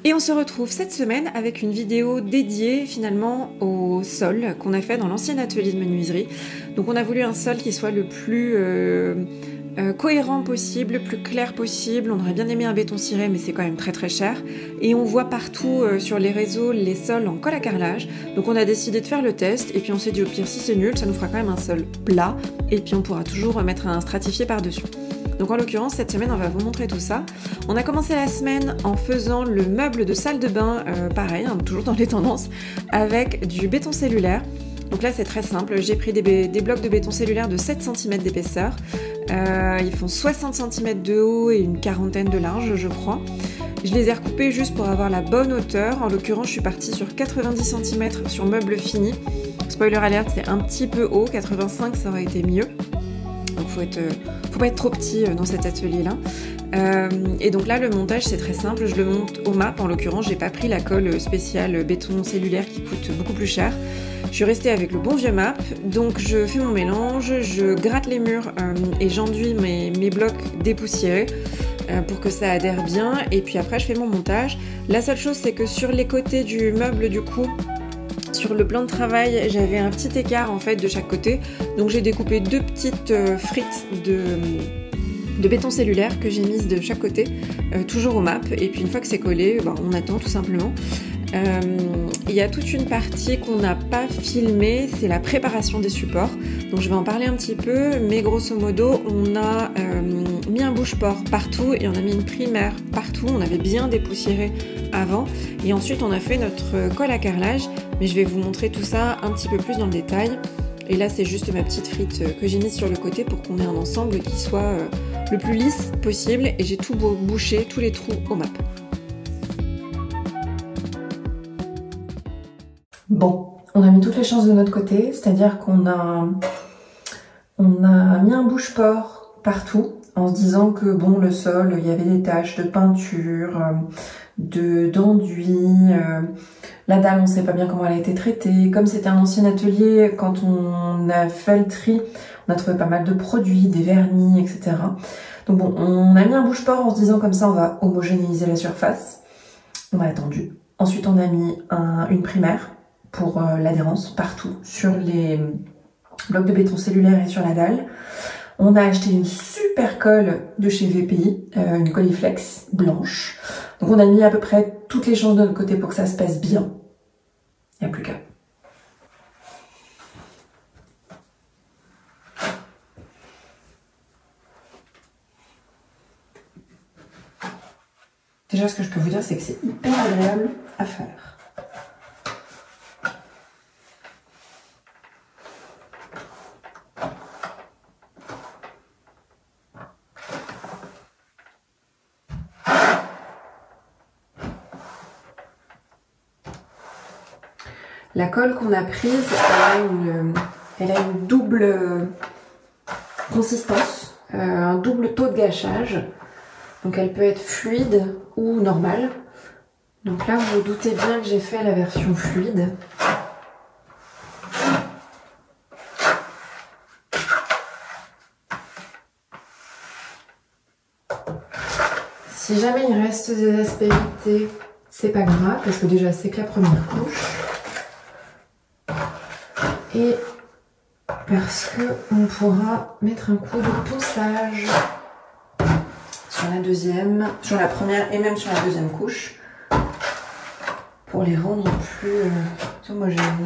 Et on se retrouve cette semaine avec une vidéo dédiée finalement au sol qu'on a fait dans l'ancien atelier de menuiserie. Donc on a voulu un sol qui soit le plus cohérent possible, le plus clair possible. On aurait bien aimé un béton ciré mais c'est quand même très très cher. Et on voit partout sur les réseaux les sols en colle à carrelage. Donc on a décidé de faire le test et puis on s'est dit au pire si c'est nul ça nous fera quand même un sol plat et puis on pourra toujours mettre un stratifié par-dessus. Donc en l'occurrence, cette semaine, on va vous montrer tout ça. On a commencé la semaine en faisant le meuble de salle de bain, pareil, hein, toujours dans les tendances, avec du béton cellulaire. Donc là, c'est très simple. J'ai pris des blocs de béton cellulaire de 7 cm d'épaisseur. Ils font 60 cm de haut et une quarantaine de large, je crois. Je les ai recoupés juste pour avoir la bonne hauteur. En l'occurrence, je suis partie sur 90 cm sur meuble fini. Spoiler alert, c'est un petit peu haut. 85, ça aurait été mieux. Donc faut pas être trop petit dans cet atelier-là. Et donc là, le montage, c'est très simple. Je le monte au MAP. En l'occurrence, j'ai pas pris la colle spéciale béton cellulaire qui coûte beaucoup plus cher. Je suis restée avec le bon vieux MAP. Donc je fais mon mélange, je gratte les murs et j'enduis mes blocs dépoussiérés pour que ça adhère bien. Et puis après, je fais mon montage. La seule chose, c'est que sur les côtés du meuble, du coup, sur le plan de travail, j'avais un petit écart en fait de chaque côté, donc j'ai découpé deux petites frites de béton cellulaire que j'ai mises de chaque côté, toujours au MAP, et puis une fois que c'est collé, on attend tout simplement. Il y a toute une partie qu'on n'a pas filmée, c'est la préparation des supports, donc je vais en parler un petit peu, mais grosso modo on a mis un bouche-port partout et on a mis une primaire partout, on avait bien dépoussiéré avant, et ensuite on a fait notre colle à carrelage, mais je vais vous montrer tout ça un petit peu plus dans le détail. Et là c'est juste ma petite frite que j'ai mise sur le côté pour qu'on ait un ensemble qui soit le plus lisse possible, et j'ai tout bouché, tous les trous au MAP. Bon, on a mis toutes les chances de notre côté, c'est-à-dire qu'on a mis un bouche-port partout en se disant que bon, le sol, il y avait des taches de peinture, d'enduit, la dalle, on ne sait pas bien comment elle a été traitée. Comme c'était un ancien atelier, quand on a fait le tri, on a trouvé pas mal de produits, des vernis, etc. Donc bon, on a mis un bouche-port en se disant comme ça, on va homogénéiser la surface. On a attendu. Ensuite, on a mis une primaire pour l'adhérence partout sur les blocs de béton cellulaire et sur la dalle. On a acheté une super colle de chez VPI, une Coliflex blanche. Donc on a mis à peu près toutes les chances de notre côté pour que ça se passe bien. Il n'y a plus qu'à. Déjà, ce que je peux vous dire, c'est que c'est hyper agréable à faire. La colle qu'on a prise, elle a une double consistance, un double taux de gâchage. Donc elle peut être fluide ou normale. Donc là, vous vous doutez bien que j'ai fait la version fluide. Si jamais il reste des aspérités, c'est pas grave, parce que déjà c'est que la première couche. Et parce qu'on pourra mettre un coup de ponçage sur la deuxième, sur la première et même sur la deuxième couche pour les rendre plus homogènes.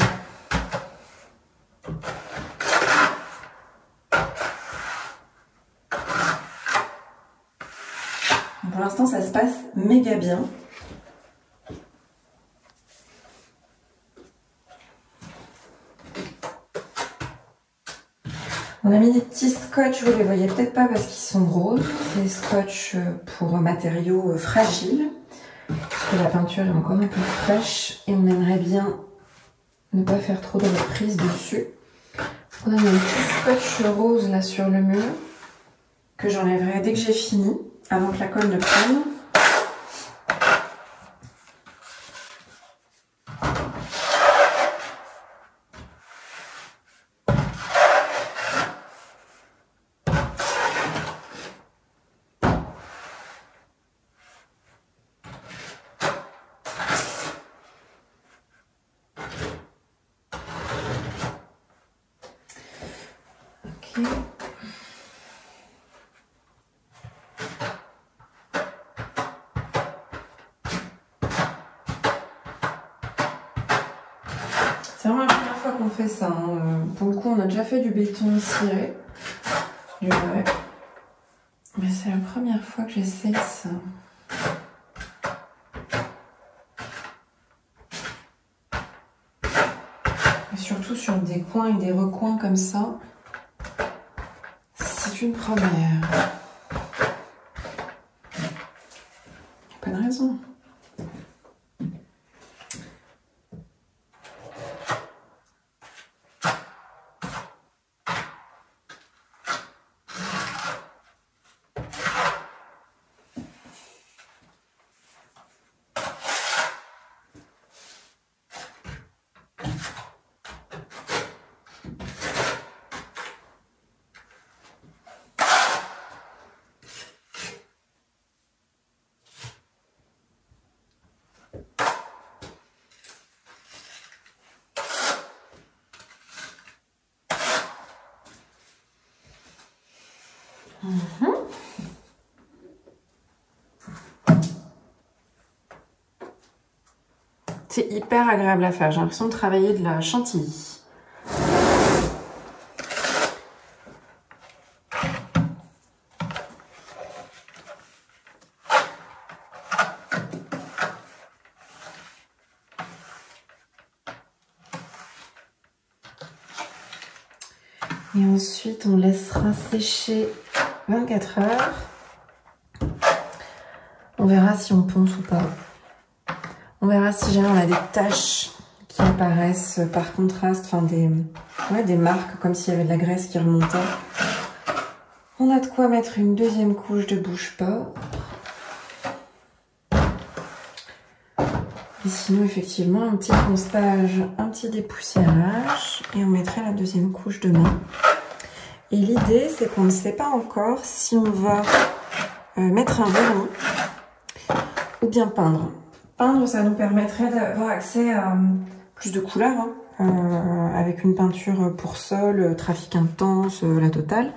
Pour l'instant, ça se passe méga bien. On a mis des petits scotch, vous les voyez peut-être pas parce qu'ils sont roses, des scotch pour matériaux fragiles, parce que la peinture est encore un peu fraîche et on aimerait bien ne pas faire trop de reprises dessus. On a mis un petit scotch rose là sur le mur, que j'enlèverai dès que j'ai fini, avant que la colle ne prenne. C'est vraiment la première fois qu'on fait ça. Hein. Pour le coup, on a déjà fait du béton ciré, du vrai. Mais c'est la première fois que j'essaye ça. Et surtout sur des coins et des recoins comme ça, c'est une première. Pas de raison. C'est hyper agréable à faire, j'ai l'impression de travailler de la chantilly. Et ensuite, on laissera sécher 24 heures. On verra si on ponce ou pas. On verra si jamais on a des taches qui apparaissent par contraste, enfin des marques comme s'il y avait de la graisse qui remontait. On a de quoi mettre une deuxième couche de bouche-pas. Et sinon, effectivement, un petit ponçage, un petit dépoussiérage. Et on mettrait la deuxième couche demain. Et l'idée, c'est qu'on ne sait pas encore si on va mettre un vernis ou bien peindre. Peindre, ça nous permettrait d'avoir accès à plus de couleurs, hein, avec une peinture pour sol, trafic intense, la totale.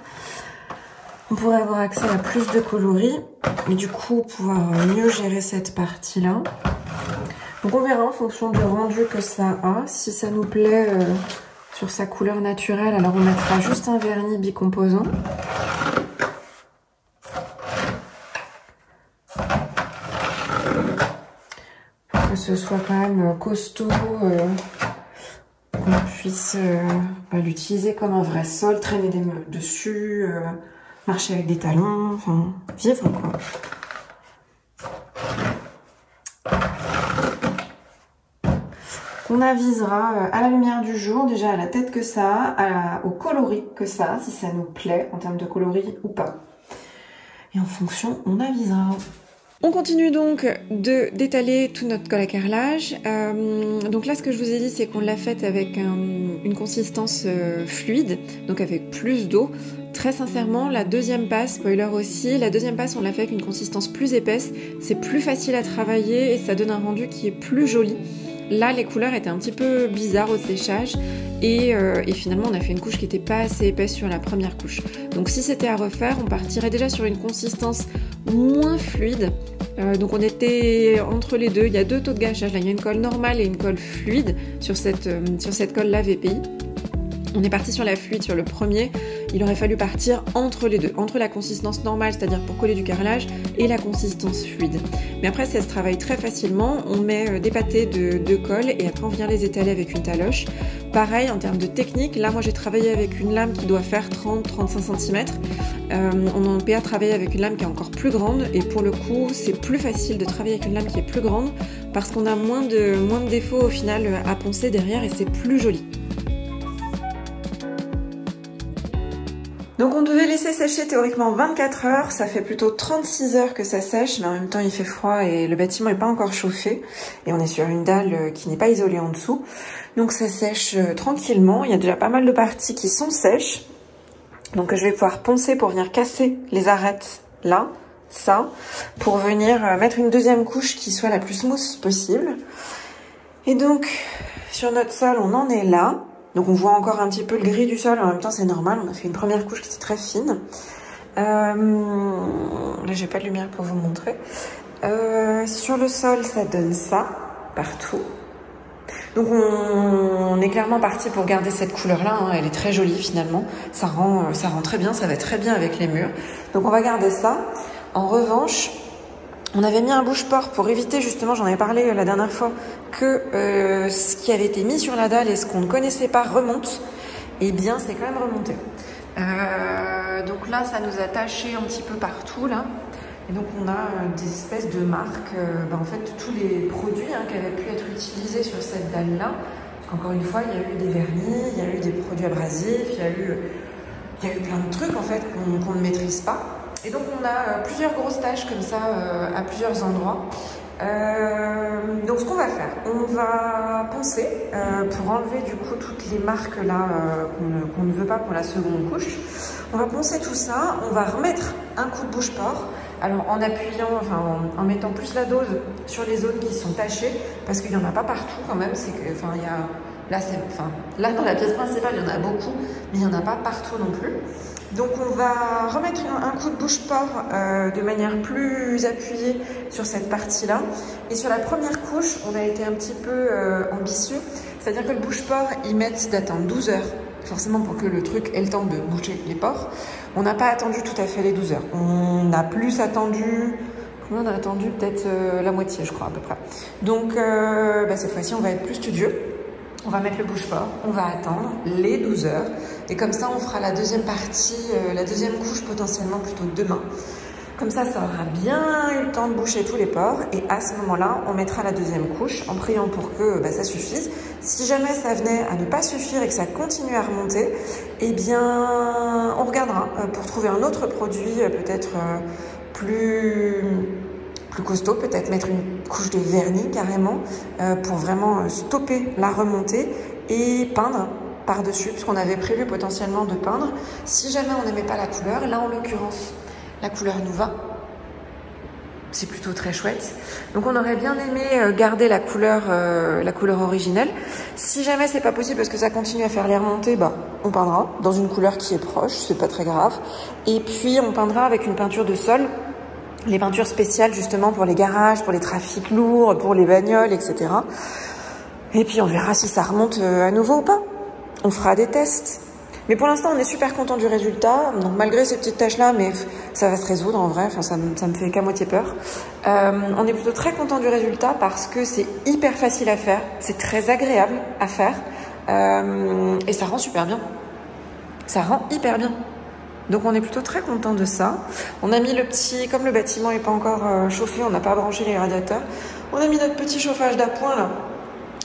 On pourrait avoir accès à plus de coloris et du coup pouvoir mieux gérer cette partie-là. Donc on verra en fonction du rendu que ça a. Si ça nous plaît sur sa couleur naturelle, alors on mettra juste un vernis bicomposant. Que ce soit quand même costaud, qu'on puisse l'utiliser comme un vrai sol, traîner des meubles dessus, marcher avec des talons, enfin vivre quoi. On avisera à la lumière du jour, déjà à la tête que ça a, au coloris que ça a, si ça nous plaît en termes de coloris ou pas. Et en fonction, on avisera. On continue donc d'étaler tout notre colle à carrelage. Donc là, ce que je vous ai dit, c'est qu'on l'a faite avec une consistance fluide, donc avec plus d'eau. Très sincèrement, la deuxième passe, spoiler aussi, la deuxième passe, on l'a fait avec une consistance plus épaisse. C'est plus facile à travailler et ça donne un rendu qui est plus joli. Là, les couleurs étaient un petit peu bizarres au séchage et finalement, on a fait une couche qui n'était pas assez épaisse sur la première couche. Donc si c'était à refaire, on partirait déjà sur une consistance moins fluide. Donc on était entre les deux, il y a deux taux de gâchage. Là, il y a une colle normale et une colle fluide sur cette colle-là VPI. On est parti sur la fluide sur le premier, il aurait fallu partir entre les deux, entre la consistance normale, c'est-à-dire pour coller du carrelage, et la consistance fluide. Mais après, ça se travaille très facilement, on met des pâtés de colle et après on vient les étaler avec une taloche. Pareil, en termes de technique, là moi j'ai travaillé avec une lame qui doit faire 30-35 cm. On en peut travailler avec une lame qui est encore plus grande et pour le coup, c'est plus facile de travailler avec une lame qui est plus grande parce qu'on a moins de défauts au final à poncer derrière et c'est plus joli. Donc on devait laisser sécher théoriquement 24 heures, ça fait plutôt 36 heures que ça sèche, mais en même temps il fait froid et le bâtiment n'est pas encore chauffé. Et on est sur une dalle qui n'est pas isolée en dessous. Donc ça sèche tranquillement, il y a déjà pas mal de parties qui sont sèches. Donc je vais pouvoir poncer pour venir casser les arêtes là, ça, pour venir mettre une deuxième couche qui soit la plus smooth possible. Et donc sur notre sol on en est là. Donc on voit encore un petit peu le gris du sol, en même temps c'est normal, on a fait une première couche qui était très fine. Là j'ai pas de lumière pour vous montrer. Sur le sol ça donne ça, partout. Donc on est clairement parti pour garder cette couleur-là, hein. Elle est très jolie finalement, ça rend très bien, ça va très bien avec les murs. Donc on va garder ça. En revanche, on avait mis un bouche-port pour éviter justement, j'en avais parlé la dernière fois, que ce qui avait été mis sur la dalle et ce qu'on ne connaissait pas remonte. Eh bien c'est quand même remonté. Donc là ça nous a taché un petit peu partout là. Et donc on a des espèces de marques, en fait tous les produits qui avaient pu être utilisés sur cette dalle là. Encore une fois, il y a eu des vernis, il y a eu des produits abrasifs, il y a eu plein de trucs en fait qu'on ne maîtrise pas. Et donc on a plusieurs grosses taches comme ça à plusieurs endroits. Donc ce qu'on va faire, on va poncer pour enlever du coup toutes les marques là qu'on ne veut pas pour la seconde couche. On va poncer tout ça, on va remettre un coup de bouche-port. Alors en appuyant, en mettant plus la dose sur les zones qui sont tachées, parce qu'il n'y en a pas partout quand même, c'est que, il y a, là dans la pièce principale il y en a beaucoup, mais il n'y en a pas partout non plus. Donc on va remettre un coup de bouche-port de manière plus appuyée sur cette partie-là. Et sur la première couche, on a été un petit peu ambitieux, c'est-à-dire que le bouche-port, ils mettent d'attendre 12 heures. Forcément pour que le truc ait le temps de boucher les pores. On n'a pas attendu tout à fait les 12 heures. On a plus attendu... Combien on a attendu? Peut-être la moitié, je crois, à peu près. Donc, cette fois-ci, on va être plus studieux. On va mettre le bouche-port, on va attendre les 12 heures. Et comme ça, on fera la deuxième partie, la deuxième couche potentiellement plutôt demain. Comme ça aura bien eu le temps de boucher tous les pores. Et à ce moment-là, on mettra la deuxième couche en priant pour que ça suffise. Si jamais ça venait à ne pas suffire et que ça continue à remonter, eh bien, on regardera pour trouver un autre produit peut-être plus costaud, peut-être mettre une couche de vernis carrément pour vraiment stopper la remontée et peindre par-dessus, puisqu'on avait prévu potentiellement de peindre. Si jamais on n'aimait pas la couleur, là en l'occurrence, la couleur nous va. C'est plutôt très chouette. Donc on aurait bien aimé garder la couleur originelle. Si jamais c'est pas possible parce que ça continue à faire les remontées, on peindra dans une couleur qui est proche, c'est pas très grave. Et puis on peindra avec une peinture de sol, les peintures spéciales justement pour les garages, pour les trafics lourds, pour les bagnoles, etc. Et puis on verra si ça remonte à nouveau ou pas. On fera des tests. Mais pour l'instant, on est super content du résultat. Donc malgré ces petites taches-là, mais ça va se résoudre en vrai. Ça me fait qu'à moitié peur. On est plutôt très content du résultat parce que c'est hyper facile à faire. C'est très agréable à faire. Et ça rend super bien. Ça rend hyper bien. Donc on est plutôt très content de ça. On a mis le petit, comme le bâtiment n'est pas encore chauffé, on n'a pas branché les radiateurs. On a mis notre petit chauffage d'appoint là.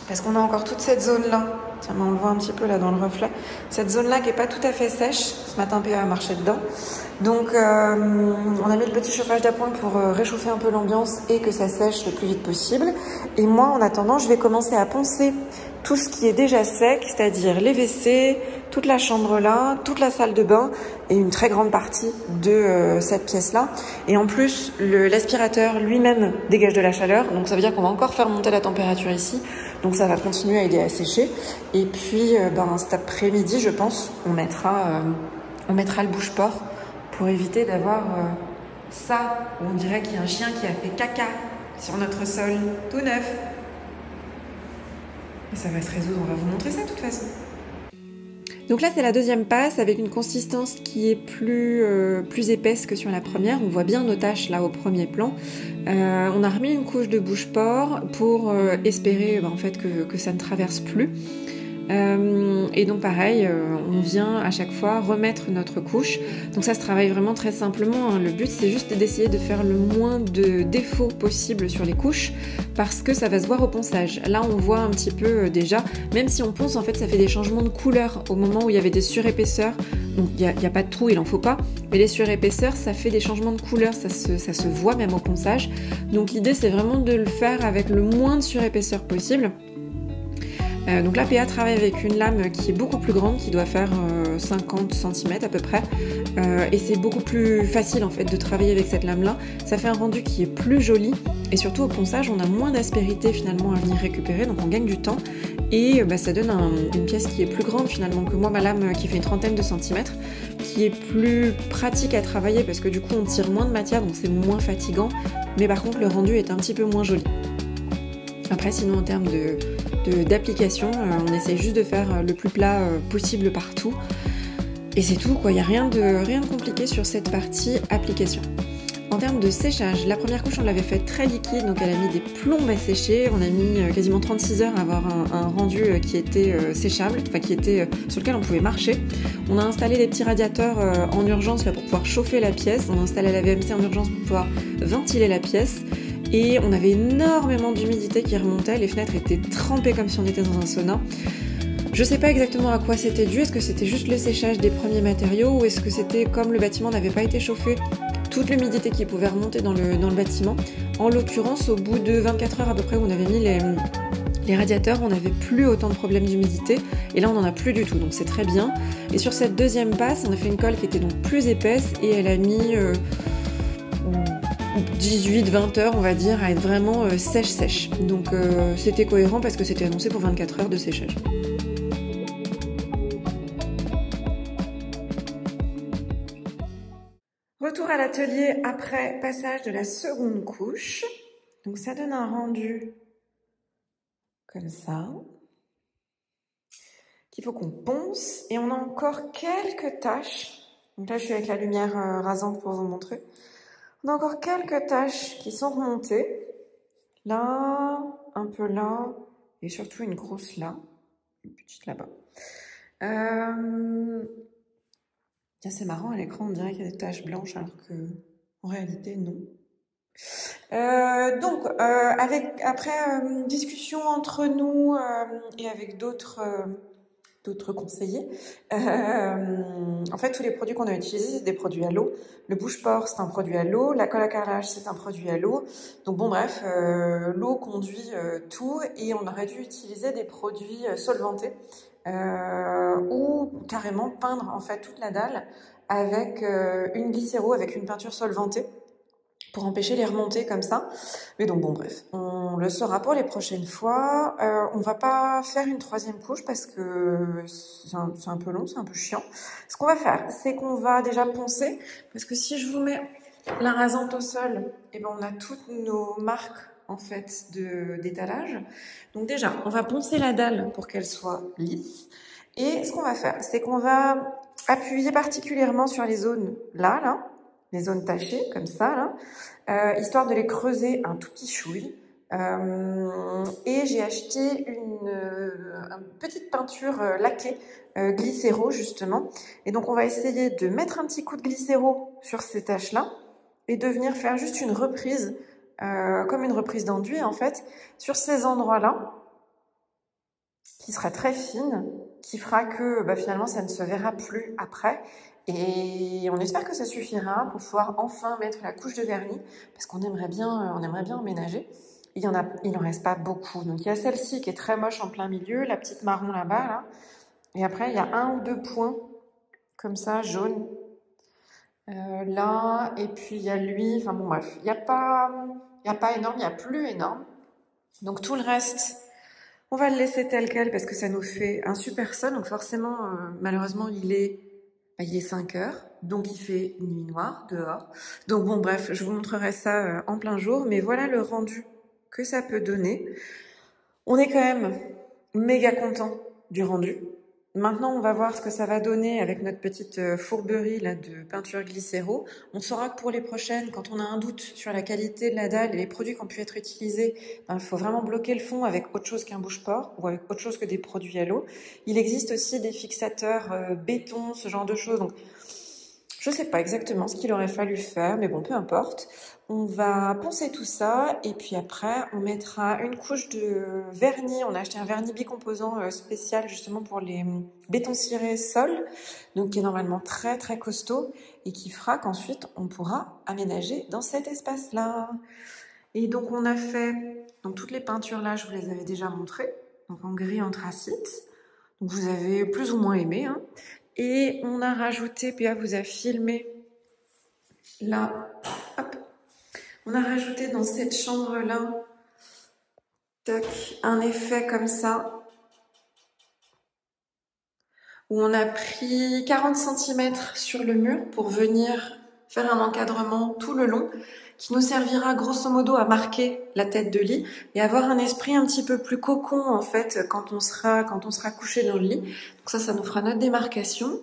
Parce qu'on a encore toute cette zone-là. Tiens, on le voit un petit peu là dans le reflet. Cette zone-là qui n'est pas tout à fait sèche. Ce matin, PA a marché dedans. Donc, on a mis le petit chauffage d'appoint pour réchauffer un peu l'ambiance et que ça sèche le plus vite possible. Et moi, en attendant, je vais commencer à poncer tout ce qui est déjà sec, c'est-à-dire les WC, toute la chambre là, toute la salle de bain et une très grande partie de cette pièce-là. Et en plus, l'aspirateur lui-même dégage de la chaleur. Donc, ça veut dire qu'on va encore faire monter la température ici. Donc ça va continuer à aider à sécher. Et puis cet après-midi, je pense, on mettra le bouche-port pour éviter d'avoir ça, où on dirait qu'il y a un chien qui a fait caca sur notre sol, tout neuf. Et ça va se résoudre, on va vous montrer ça de toute façon. Donc là, c'est la deuxième passe avec une consistance qui est plus épaisse que sur la première. On voit bien nos taches là au premier plan. On a remis une couche de bouche-port pour espérer en fait que ça ne traverse plus. Et donc pareil, on vient à chaque fois remettre notre couche. Donc ça se travaille vraiment très simplement, hein. Le but c'est juste d'essayer de faire le moins de défauts possible sur les couches parce que ça va se voir au ponçage. Là on voit un petit peu déjà, même si on ponce en fait ça fait des changements de couleur au moment où il y avait des surépaisseurs. Donc il n'y a pas de trou, il en faut pas. Mais les surépaisseurs ça fait des changements de couleur, ça se voit même au ponçage. Donc l'idée c'est vraiment de le faire avec le moins de surépaisseur possible. Donc là, PA travaille avec une lame qui est beaucoup plus grande, qui doit faire 50 cm à peu près. Et c'est beaucoup plus facile en fait de travailler avec cette lame-là. Ça fait un rendu qui est plus joli. Et surtout au ponçage, on a moins d'aspérité finalement à venir récupérer, donc on gagne du temps. Et ça donne une pièce qui est plus grande finalement que moi, ma lame qui fait une trentaine de centimètres, qui est plus pratique à travailler parce que du coup on tire moins de matière, donc c'est moins fatigant. Mais par contre le rendu est un petit peu moins joli. Après sinon en termes d'application, on essaie juste de faire le plus plat possible partout. Et c'est tout quoi, il n'y a rien de compliqué sur cette partie application. En termes de séchage, la première couche on l'avait faite très liquide, donc elle a mis des plombes à sécher. On a mis quasiment 36 heures à avoir un rendu qui était séchable, enfin qui était sur lequel on pouvait marcher. On a installé des petits radiateurs en urgence là, pour pouvoir chauffer la pièce. On a installé la VMC en urgence pour pouvoir ventiler la pièce. Et on avait énormément d'humidité qui remontait, les fenêtres étaient trempées comme si on était dans un sauna. Je sais pas exactement à quoi c'était dû, est-ce que c'était juste le séchage des premiers matériaux ou est-ce que c'était comme le bâtiment n'avait pas été chauffé, toute l'humidité qui pouvait remonter dans le bâtiment. En l'occurrence, au bout de 24 heures à peu près où on avait mis les radiateurs, on n'avait plus autant de problèmes d'humidité et là on n'en a plus du tout, donc c'est très bien. Et sur cette deuxième passe, on a fait une colle qui était donc plus épaisse et elle a mis 18-20 heures on va dire à être vraiment sèche. Donc c'était cohérent parce que c'était annoncé pour 24 heures de séchage. Retour à l'atelier après passage de la seconde couche. Donc ça donne un rendu comme ça, qu'il faut qu'on ponce. Et on a encore quelques taches. Donc là je suis avec la lumière rasante pour vous montrer. On a encore quelques taches qui sont remontées. Là, un peu là, et surtout une grosse là, une petite là-bas. C'est marrant, à l'écran on dirait qu'il y a des taches blanches alors que en réalité non. Après discussion entre nous et avec d'autres conseillers, en fait tous les produits qu'on a utilisés c'est des produits à l'eau. Le bouche-port c'est un produit à l'eau, la colle à carrelage c'est un produit à l'eau. Donc bon bref, l'eau conduit tout et on aurait dû utiliser des produits solvantés ou carrément peindre en fait toute la dalle avec une glycéro, avec une peinture solvantée, pour empêcher les remontées comme ça. Mais donc bon bref, on le saura pour les prochaines fois. On va pas faire une troisième couche parce que c'est un peu long, c'est un peu chiant. Ce qu'on va faire, c'est qu'on va déjà poncer, parce que si je vous mets la rasante au sol, et ben on a toutes nos marques en fait d'étalage. Donc déjà, on va poncer la dalle pour qu'elle soit lisse. Et ce qu'on va faire, c'est qu'on va appuyer particulièrement sur les zones là, les zones tachées, comme ça, là, histoire de les creuser un tout petit chouille. Et j'ai acheté une petite peinture laquée, glycéro, justement. Et donc, on va essayer de mettre un petit coup de glycéro sur ces taches-là et de venir faire juste une reprise, comme une reprise d'enduit, en fait, sur ces endroits-là, qui sera très fine, qui fera que finalement, ça ne se verra plus après. Et on espère que ça suffira pour pouvoir enfin mettre la couche de vernis, parce qu'on aimerait bien emménager. Il n'en reste pas beaucoup. Donc il y a celle-ci qui est très moche en plein milieu, la petite marron là-bas, là. Et après, il y a 1 ou 2 points, comme ça, jaunes, là. Et puis il y a lui, enfin bon bref, il n'y a pas énorme, il n'y a plus énorme. Donc tout le reste, on va le laisser tel quel parce que ça nous fait un super sol. Donc forcément, malheureusement, il est 5 heures, donc il fait nuit noire dehors. Donc bon bref, je vous montrerai ça en plein jour, mais voilà le rendu que ça peut donner. On est quand même méga content du rendu. Maintenant, on va voir ce que ça va donner avec notre petite fourberie là de peinture glycéro. On saura que pour les prochaines, quand on a un doute sur la qualité de la dalle et les produits qui ont pu être utilisés, il faut vraiment bloquer le fond avec autre chose qu'un bouche-port ou avec autre chose que des produits à l'eau. Il existe aussi des fixateurs béton, ce genre de choses. Donc, je sais pas exactement ce qu'il aurait fallu faire, mais bon, peu importe. On va poncer tout ça et puis après, on mettra une couche de vernis. On a acheté un vernis bicomposant spécial justement pour les bétons cirés sol, donc qui est normalement très très costaud et qui fera qu'ensuite on pourra aménager dans cet espace-là. Et donc on a fait, donc toutes les peintures là, je vous les avais déjà montrées. donc en gris anthracite. Donc vous avez plus ou moins aimé, hein. Et on a rajouté, Péa vous a filmé là, hop, on a rajouté dans cette chambre-là, un effet comme ça, où on a pris 40 cm sur le mur pour venir faire un encadrement tout le long, qui nous servira grosso modo à marquer la tête de lit et avoir un esprit un petit peu plus cocon en fait quand on sera couché dans le lit. Donc ça nous fera notre démarcation.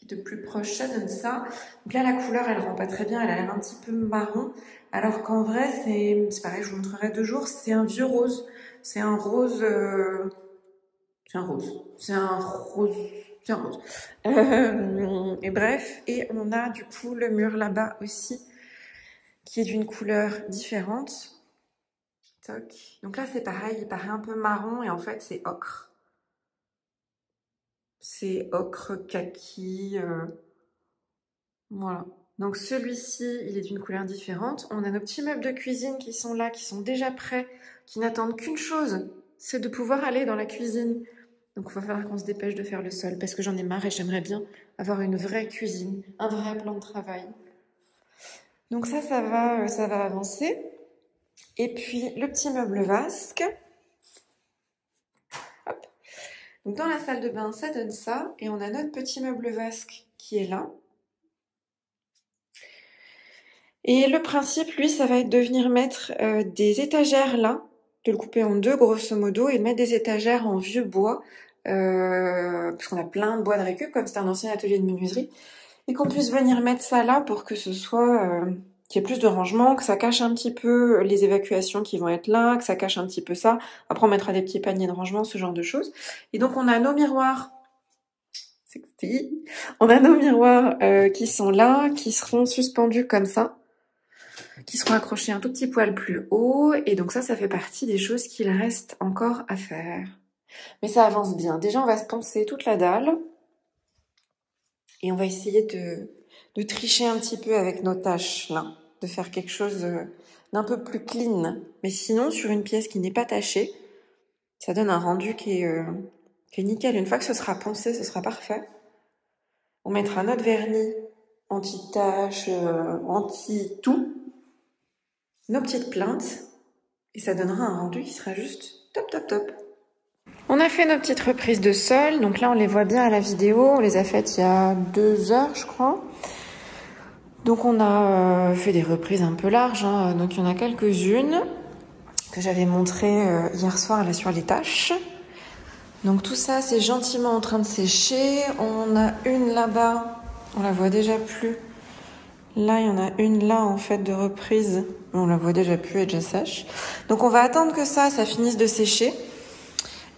De plus proche, ça donne ça. Donc là, la couleur, elle rend pas très bien, elle a l'air un petit peu marron, alors qu'en vrai, c'est pareil, je vous montrerai 2 jours, c'est un vieux rose. C'est un rose... et bref, et on a du coup le mur là-bas aussi, qui est d'une couleur différente. Toc. Donc là, c'est pareil, il paraît un peu marron, et en fait, c'est ocre. C'est ocre, kaki, voilà. Donc celui-ci, il est d'une couleur différente. On a nos petits meubles de cuisine qui sont là, qui sont déjà prêts, qui n'attendent qu'une chose, c'est de pouvoir aller dans la cuisine. Donc il va falloir qu'on se dépêche de faire le sol, parce que j'en ai marre et j'aimerais bien avoir une vraie cuisine, un vrai plan de travail. Donc ça va avancer. Et puis le petit meuble vasque. Hop. Donc dans la salle de bain, ça donne ça. Et on a notre petit meuble vasque qui est là. Et le principe, lui, ça va être de venir mettre des étagères là, de le couper en 2 grosso modo, et de mettre des étagères en vieux bois, parce qu'on a plein de bois de récup, comme c'est un ancien atelier de menuiserie, et qu'on puisse venir mettre ça là pour que ce soit... qu'il y ait plus de rangement, que ça cache un petit peu les évacuations qui vont être là, que ça cache un petit peu ça. Après, on mettra des petits paniers de rangement, ce genre de choses. Et donc, on a nos miroirs. Sexy. On a nos miroirs qui sont là, qui seront suspendus comme ça, qui seront accrochés un tout petit poil plus haut. Et donc ça fait partie des choses qu'il reste encore à faire. Mais ça avance bien. Déjà, on va se poncer toute la dalle. Et on va essayer de tricher un petit peu avec nos tâches, là. De faire quelque chose d'un peu plus clean. Mais sinon, sur une pièce qui n'est pas tachée, ça donne un rendu qui est nickel. Une fois que ce sera poncé, ce sera parfait. On mettra notre vernis anti-tache, anti-tout. Nos petites plaintes. Et ça donnera un rendu qui sera juste top, top, top. On a fait nos petites reprises de sol. Donc là, on les voit bien à la vidéo. On les a faites il y a 2 heures, je crois. Donc on a fait des reprises un peu larges, hein. Donc il y en a quelques-unes que j'avais montrées hier soir là sur les tâches. Donc tout ça c'est gentiment en train de sécher. On a une là-bas, on la voit déjà plus. Là il y en a une là en fait de reprise, on la voit déjà plus, elle est déjà sèche. Donc on va attendre que ça finisse de sécher.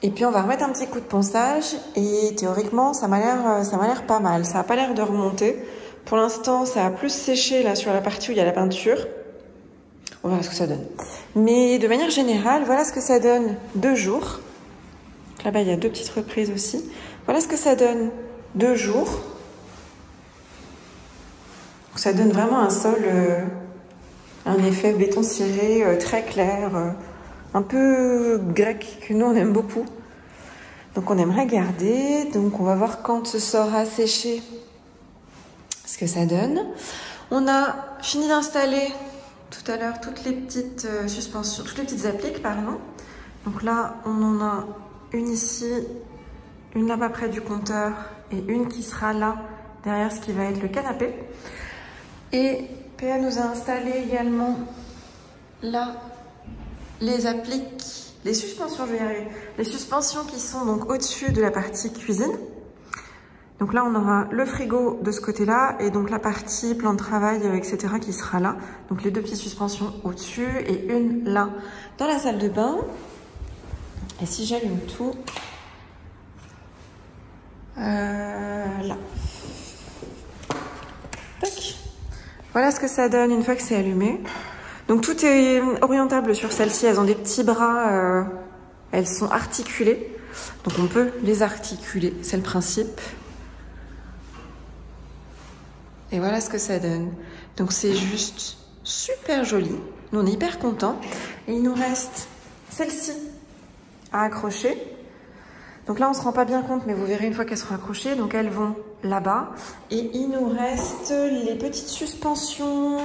Et puis on va remettre un petit coup de ponçage et théoriquement ça m'a l'air pas mal. Ça a pas l'air de remonter. Pour l'instant, ça a plus séché là sur la partie où il y a la peinture. On verra ce que ça donne. Mais de manière générale, voilà ce que ça donne 2 jours. Là-bas, il y a 2 petites reprises aussi. Voilà ce que ça donne 2 jours. Donc, ça donne vraiment un sol, un effet béton ciré très clair, un peu grec, que nous on aime beaucoup. Donc on aimerait garder. Donc on va voir quand ce sera séché ce que ça donne. On a fini d'installer tout à l'heure toutes les petites suspensions, toutes les petites appliques, pardon. Donc là, on en a une ici, une là-bas près du compteur et une qui sera là, derrière ce qui va être le canapé. Et PA nous a installé également là les appliques, les suspensions, je vais y arriver, les suspensions qui sont donc au-dessus de la partie cuisine. Donc là, on aura le frigo de ce côté-là et donc la partie plan de travail, etc. qui sera là. Donc les 2 petites suspensions au-dessus et une là dans la salle de bain. Et si j'allume tout, là. Tac. Voilà ce que ça donne une fois que c'est allumé. Donc tout est orientable sur celle-ci. Elles ont des petits bras, elles sont articulées. Donc on peut les articuler, c'est le principe. Et voilà ce que ça donne. Donc c'est juste super joli. Nous on est hyper contents. Et il nous reste celle-ci à accrocher. Donc là, on se rend pas bien compte, mais vous verrez une fois qu'elles seront accrochées. Donc elles vont là-bas. Et il nous reste les petites suspensions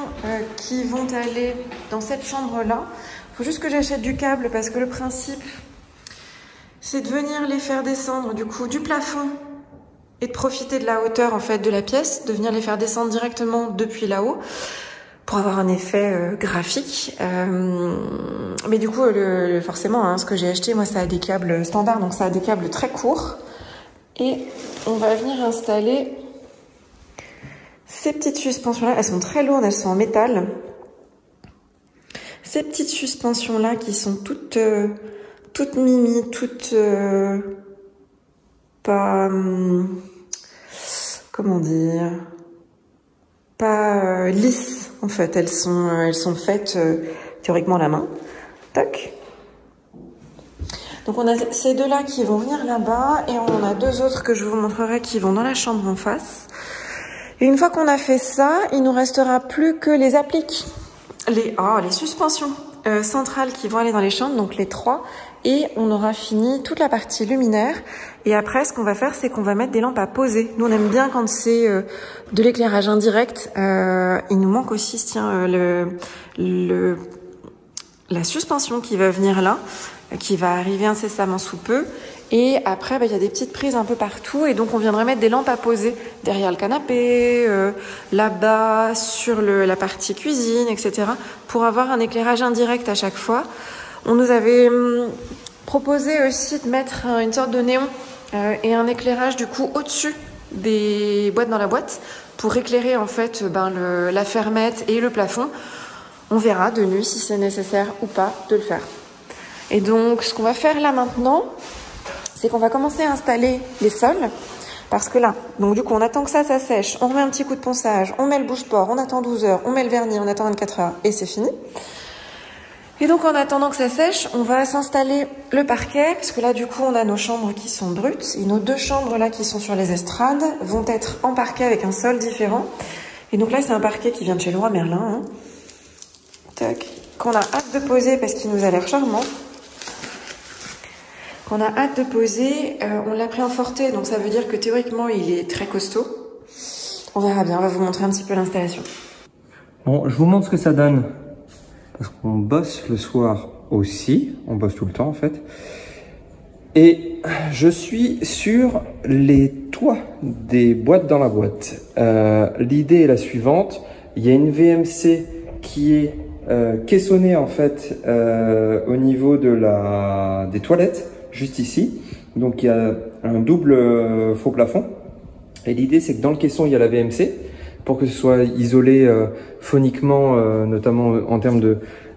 qui vont aller dans cette chambre-là. Il faut juste que j'achète du câble parce que le principe, c'est de venir les faire descendre du coup du plafond et de profiter de la hauteur en fait de la pièce, de venir les faire descendre directement depuis là-haut pour avoir un effet graphique. Mais du coup, forcément, hein, ce que j'ai acheté, moi, ça a des câbles standards, donc ça a des câbles très courts. Et on va venir installer ces petites suspensions-là. Elles sont très lourdes, elles sont en métal. Ces petites suspensions-là qui sont toutes mimi, toutes pas... comment dire, pas lisses en fait, elles sont faites théoriquement à la main. Tac. Donc on a ces deux là qui vont venir là-bas et on en a deux autres que je vous montrerai qui vont dans la chambre en face. Et une fois qu'on a fait ça, il nous restera plus que les appliques, les suspensions centrales qui vont aller dans les chambres, donc les 3. Et on aura fini toute la partie luminaire. Et après, ce qu'on va faire, c'est qu'on va mettre des lampes à poser. Nous, on aime bien quand c'est de l'éclairage indirect. Il nous manque aussi, tiens, la suspension qui va venir là, qui va arriver incessamment sous peu. Et après, il y a des petites prises un peu partout. Et donc, on viendrait mettre des lampes à poser derrière le canapé, là-bas, sur la partie cuisine, etc. pour avoir un éclairage indirect à chaque fois. On nous avait proposé aussi de mettre une sorte de néon et un éclairage du coup au-dessus des boîtes dans la boîte pour éclairer en fait la fermette et le plafond. On verra de nuit si c'est nécessaire ou pas de le faire. Et donc ce qu'on va faire là maintenant, c'est qu'on va commencer à installer les sols. Parce que là, donc du coup on attend que ça sèche, on remet un petit coup de ponçage, on met le bouche-port, on attend 12 heures, on met le vernis, on attend 24 heures et c'est fini. Et donc en attendant que ça sèche, on va s'installer le parquet, parce que là du coup on a nos chambres qui sont brutes, et nos deux chambres là qui sont sur les estrades vont être en parquet avec un sol différent. Et donc là c'est un parquet qui vient de chez Leroy Merlin, hein. Tac. Qu'on a hâte de poser parce qu'il nous a l'air charmant. Qu'on a hâte de poser, on l'a pris en forté, donc ça veut dire que théoriquement il est très costaud. On verra bien, on va vous montrer un petit peu l'installation. Bon, je vous montre ce que ça donne. Parce qu'on bosse le soir aussi, on bosse tout le temps en fait. Et je suis sur les toits des boîtes dans la boîte. L'idée est la suivante, il y a une VMC qui est caissonnée en fait au niveau de des toilettes, juste ici. Donc il y a un double faux plafond. Et l'idée c'est que dans le caisson il y a la VMC, pour que ce soit isolé phoniquement, notamment en termes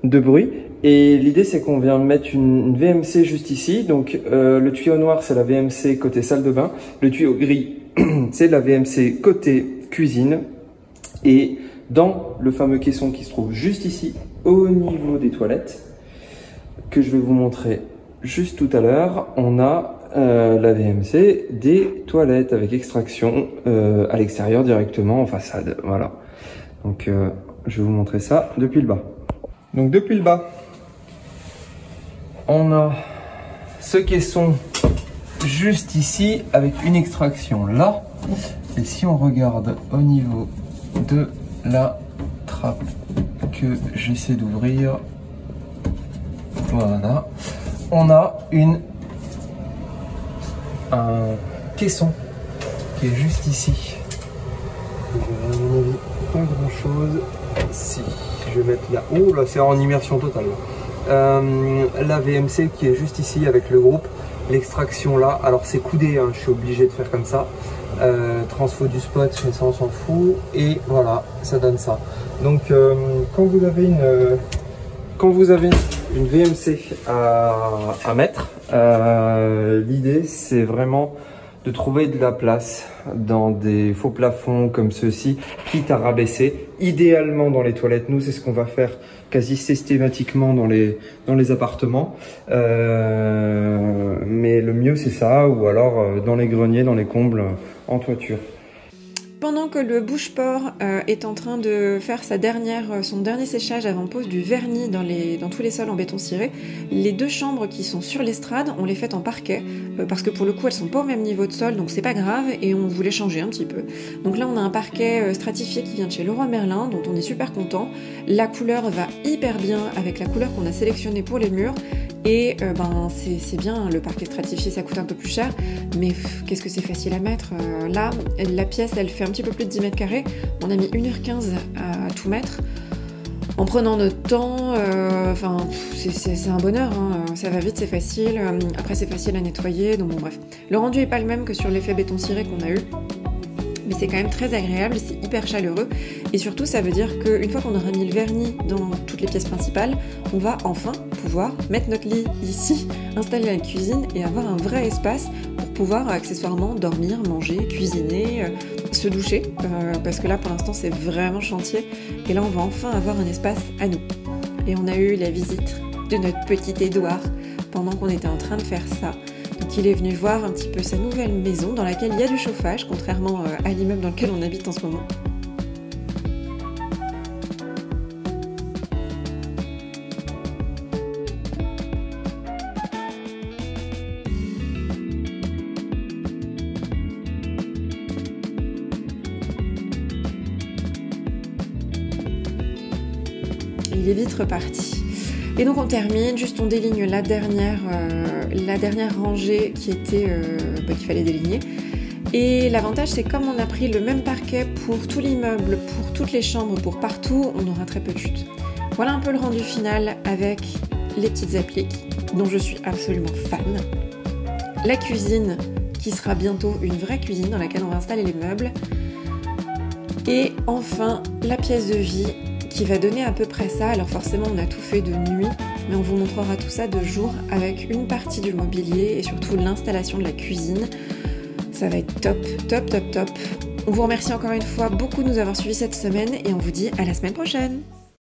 de bruit. Et l'idée, c'est qu'on vient mettre une VMC juste ici. Donc, le tuyau noir, c'est la VMC côté salle de bain. Le tuyau gris, c'est la VMC côté cuisine. Et dans le fameux caisson qui se trouve juste ici, au niveau des toilettes, que je vais vous montrer juste tout à l'heure, on a la VMC des toilettes avec extraction à l'extérieur directement en façade. Voilà. Donc je vais vous montrer ça depuis le bas. Donc depuis le bas, on a ce caisson juste ici avec une extraction là. Et si on regarde au niveau de la trappe que j'essaie d'ouvrir, voilà, on a un caisson qui est juste ici. À mon avis, pas grand chose. Si je vais mettre là, oh là, c'est en immersion totale. La VMC qui est juste ici avec le groupe, l'extraction là. Alors c'est coudé, hein, je suis obligé de faire comme ça. Transfo du spot, mais ça on s'en fout. Et voilà, ça donne ça. Donc quand vous avez une VMC à mettre, l'idée c'est vraiment de trouver de la place dans des faux plafonds comme ceux-ci, quitte à rabaisser, idéalement dans les toilettes. Nous, c'est ce qu'on va faire quasi systématiquement dans les appartements. Mais le mieux, c'est ça, ou alors dans les greniers, dans les combles, en toiture. Pendant que le bouche-port est en train de faire son dernier séchage avant pose du vernis dans tous les sols en béton ciré, les 2 chambres qui sont sur l'estrade, on les fait en parquet, parce que pour le coup elles sont pas au même niveau de sol, donc c'est pas grave, et on voulait changer un petit peu. Donc là on a un parquet stratifié qui vient de chez Leroy Merlin, dont on est super content. La couleur va hyper bien avec la couleur qu'on a sélectionnée pour les murs, et c'est bien, le parquet stratifié ça coûte un peu plus cher, mais qu'est-ce que c'est facile à mettre. Là, la pièce elle fait un petit peu plus de 10 mètres carrés, on a mis 1h15 à tout mettre, en prenant notre temps, c'est un bonheur, hein. Ça va vite, c'est facile, après c'est facile à nettoyer, donc bon bref. Le rendu est pas le même que sur l'effet béton ciré qu'on a eu, mais c'est quand même très agréable, c'est hyper chaleureux, et surtout ça veut dire qu'une fois qu'on aura mis le vernis dans toutes les pièces principales, on va enfin pouvoir mettre notre lit ici, installer la cuisine et avoir un vrai espace pour pouvoir accessoirement dormir, manger, cuisiner, se doucher, parce que là pour l'instant c'est vraiment chantier, et là on va enfin avoir un espace à nous. Et on a eu la visite de notre petit Édouard pendant qu'on était en train de faire ça. Donc il est venu voir un petit peu sa nouvelle maison dans laquelle il y a du chauffage, contrairement à l'immeuble dans lequel on habite en ce moment. Il est vite reparti. Et donc on termine, juste on déligne la dernière rangée qu'il fallait déligner. Et l'avantage c'est comme on a pris le même parquet pour tout l'immeuble, pour toutes les chambres, pour partout, on aura très peu de chutes. Voilà un peu le rendu final avec les petites appliques dont je suis absolument fan. La cuisine qui sera bientôt une vraie cuisine dans laquelle on va installer les meubles. Et enfin la pièce de vie qui va donner à peu près ça. Alors forcément on a tout fait de nuit, mais on vous montrera tout ça de jour avec une partie du mobilier et surtout l'installation de la cuisine. Ça va être top, top, top, top. On vous remercie encore une fois beaucoup de nous avoir suivis cette semaine et on vous dit à la semaine prochaine.